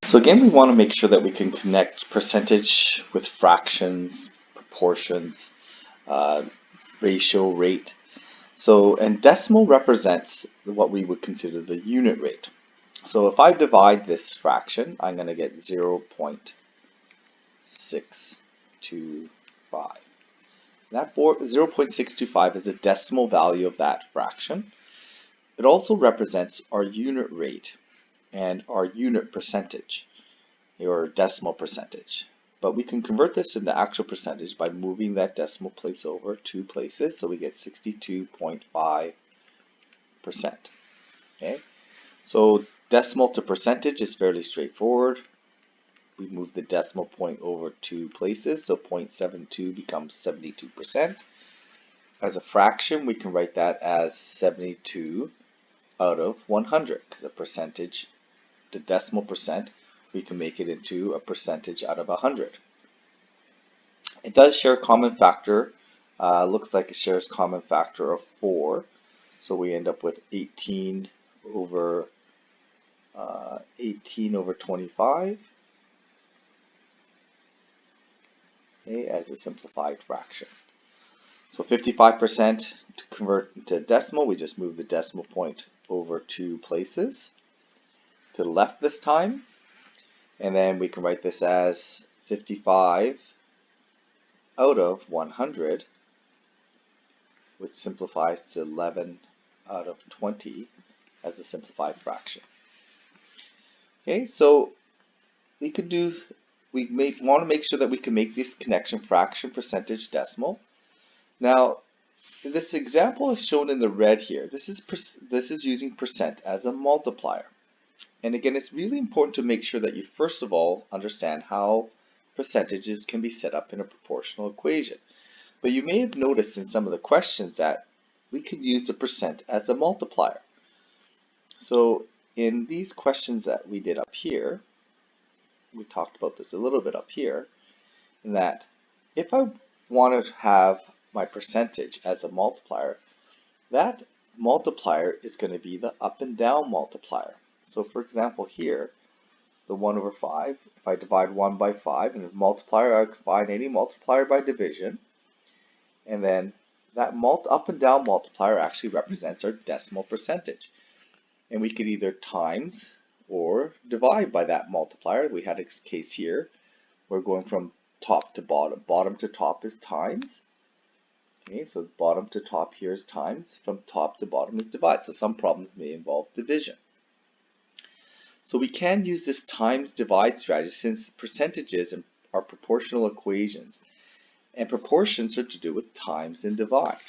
So again, we want to make sure that we can connect percentage with fractions, proportions, uh, ratio, rate. And decimal represents what we would consider the unit rate. So if I divide this fraction, I'm going to get 0.625. That 0.625 is a decimal value of that fraction. It also represents our unit rate and our unit percentage, or decimal percentage. But we can convert this into actual percentage by moving that decimal place over 2 places, so we get 62.5%. Okay, so decimal to percentage is fairly straightforward. We move the decimal point over 2 places, so 0.72 becomes 72%. As a fraction, we can write that as 72 out of 100, because a percentage, the decimal percent, we can make it into a percentage out of 100. It does share a common factor. Looks like it shares common factor of 4. So we end up with 18 over 25, okay, as a simplified fraction. So 55% to convert into decimal, we just move the decimal point over 2 places to the left this time. And then we can write this as 55 out of 100, which simplifies to 11 out of 20 as a simplified fraction. Okay, so we want to make sure that we can make this connection fraction, percentage, decimal. Now, this example is shown in the red here. This is using percent as a multiplier. And again, it's really important to make sure that you first of all understand how percentages can be set up in a proportional equation. But you may have noticed in some of the questions that we can use the percent as a multiplier. So in these questions that we did up here, we talked about this a little bit up here, in that if I want to have my percentage as a multiplier, that multiplier is going to be the up and down multiplier. So for example here, the 1 over 5, if I divide 1 by 5, and as multiplier, I can find any multiplier by division. And then that up and down multiplier actually represents our decimal percentage. And we could either times or divide by that multiplier. We had a case here. We're going from top to bottom. Bottom to top is times. Okay, so bottom to top here is times. From top to bottom is divide. So some problems may involve division. So we can use this times divide strategy since percentages are proportional equations. And proportions are to do with times and divide.